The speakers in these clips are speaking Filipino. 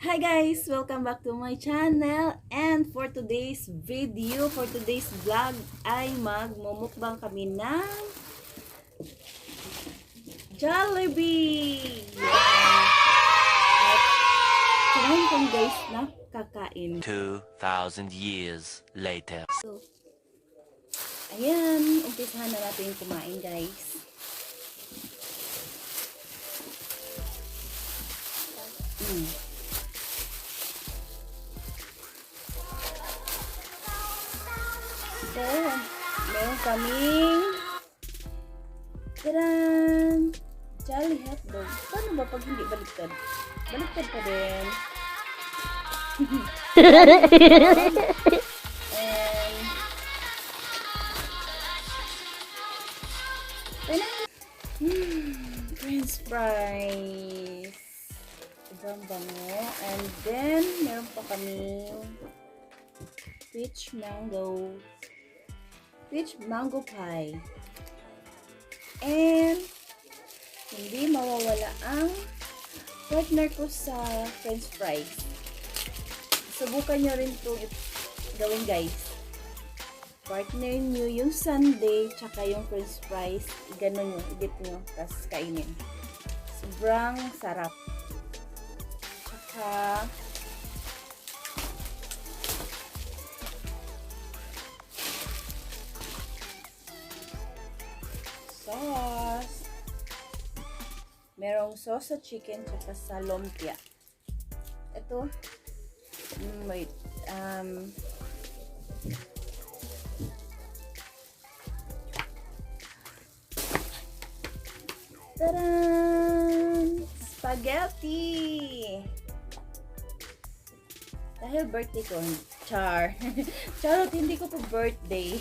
Hi guys! Welcome back to my channel, and for today's video, for today's vlog ay magmumukbang kami ng Jollibee! At samahan kong guys na kakain. 2,000 years later. So, ayan, umpisahan na natin kumain guys. So, meron kaming taran! Jolly hotdog. Paano ba pag hindi baliktad? Baliktad pa din. And French fries. Sobrang bango. And then, meron pa kami peach mango pie. And hindi mawawala ang partner ko sa french fries. Subukan nyo rin itong gawin guys. Partner nyo yung sundae tsaka yung french fries. Ganun nyo, i-dip nyo, tapos kainin. Sobrang sarap. Tsaka sauce. Merong sauce sa chicken tsaka sa lumpia. Ito. Wait. Taran! Spaghetti! Dahil birthday ko, charot, hindi ko pa birthday.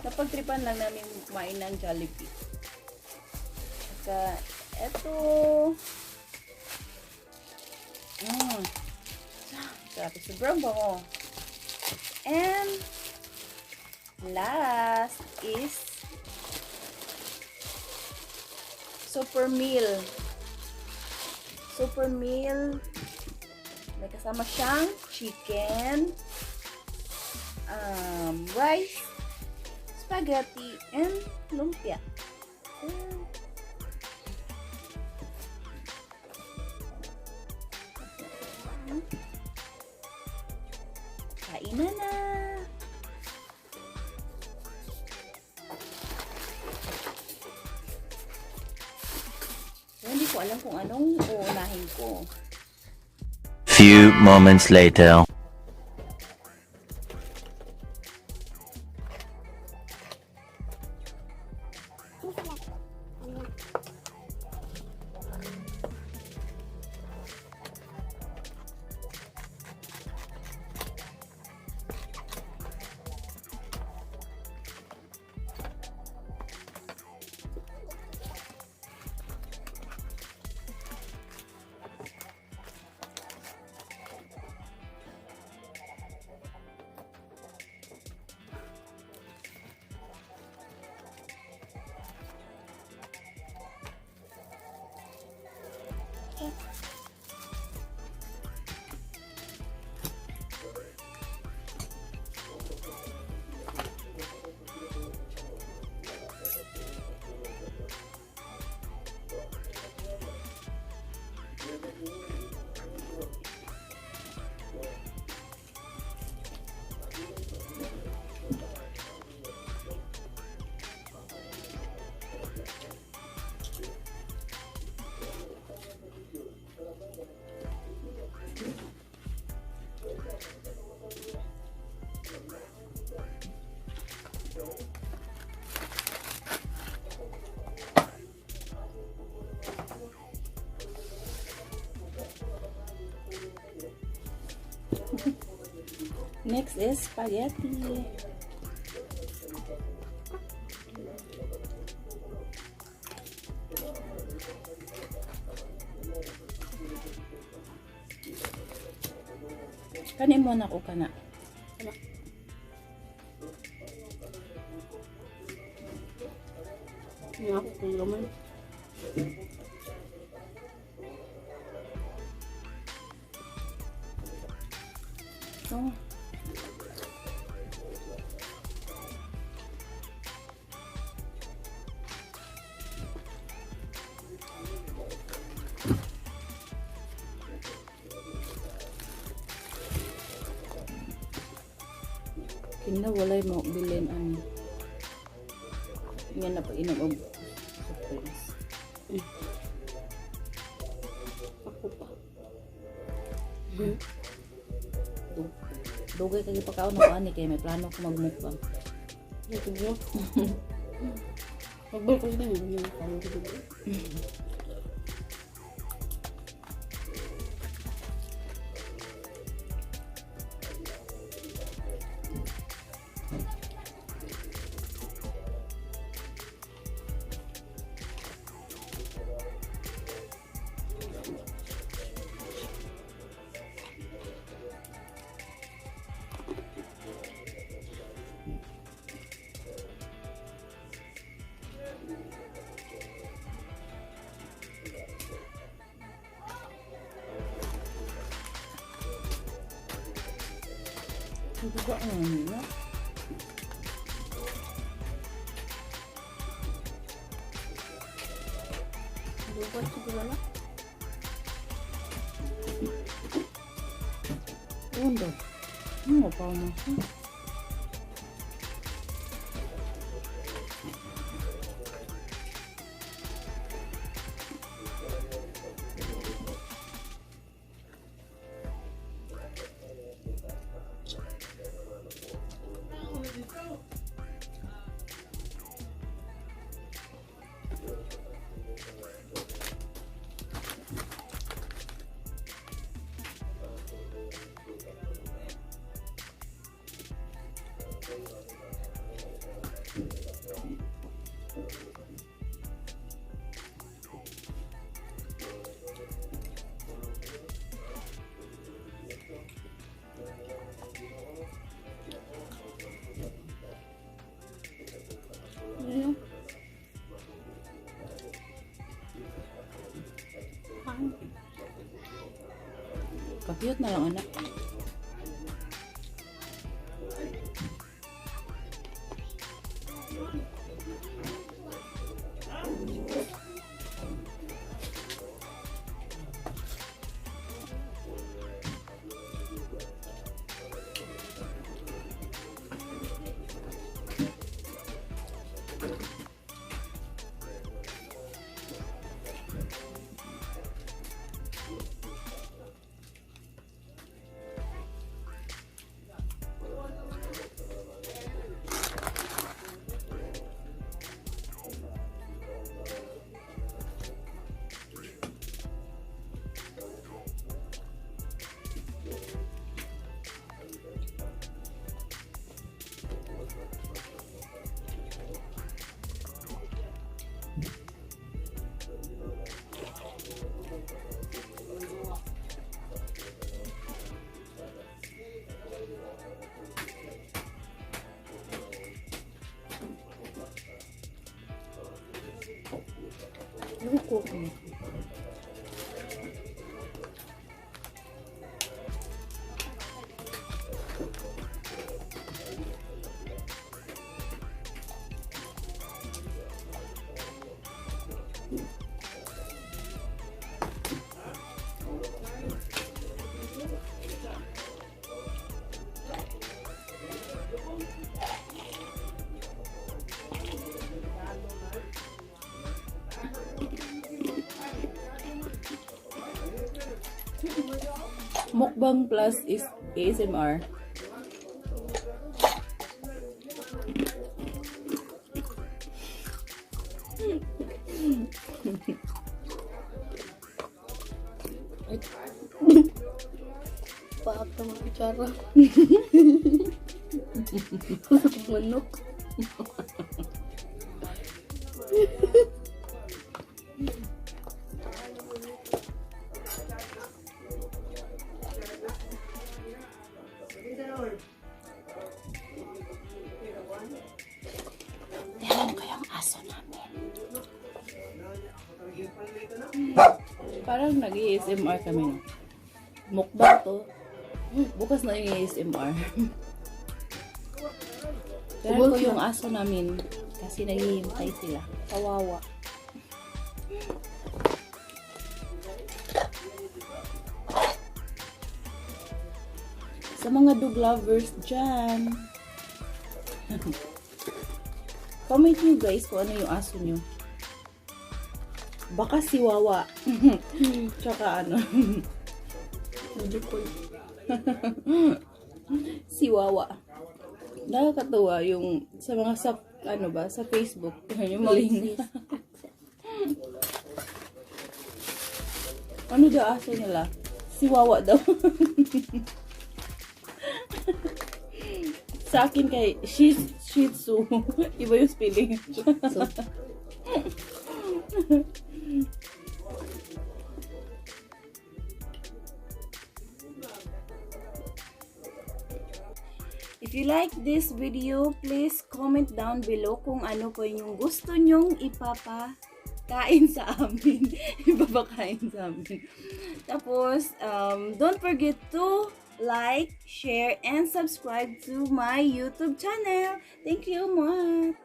Napagtripan lang namin kumain ng Jollibee. Saka, eto. Grabe, sobrang bango. And, last is super meal. Super meal. May kasama siyang chicken, rice, spaghetti, and lumpia. Kainan na! So, hindi ko alam kung anong uunahin ko. Few moments later. Next is spaghetti. Kanin mo na ko kana. Nga ako kung gaman. aso. Kinawalay mo bilin ani. Yan na pa inom og surprise. Ako pa. Dugay kay pagkaon ako ani kay may plano ko magmukbang. Ito bro. Magbalik ko din yung parang dito. Hindi ko ano na. Lupat siguro na. Undo. Ano pa mo? Ano? Kapiyot na lang anak. Luko. Mukbang plus is ASMR. Paak na magbicara. Manok. Tingnan ko yung aso namin. Parang nag-ASMR kami. Mukbang to. Bukas na yung ASMR. Pero Ubos ko yung na. aso namin kasi naghihintay sila. Kawawa. Sa mga dog lovers dyan. Comment nyo guys kung ano yung aso nyo. Baka si Wawa. Tsaka ano. Medyo cool. Si Wawa. Nakakatuwa yung sa mga sa Facebook. Yung maling. Ano daw aso nila? Si Wawa daw. Sa akin kay Shih Tzu. Iba yung spelling. So, If you like this video, please comment down below kung ano po yung gusto nyong ipapakain sa amin. Ipapakain sa amin. Tapos, don't forget to like, share, and subscribe to my YouTube channel. Thank you much!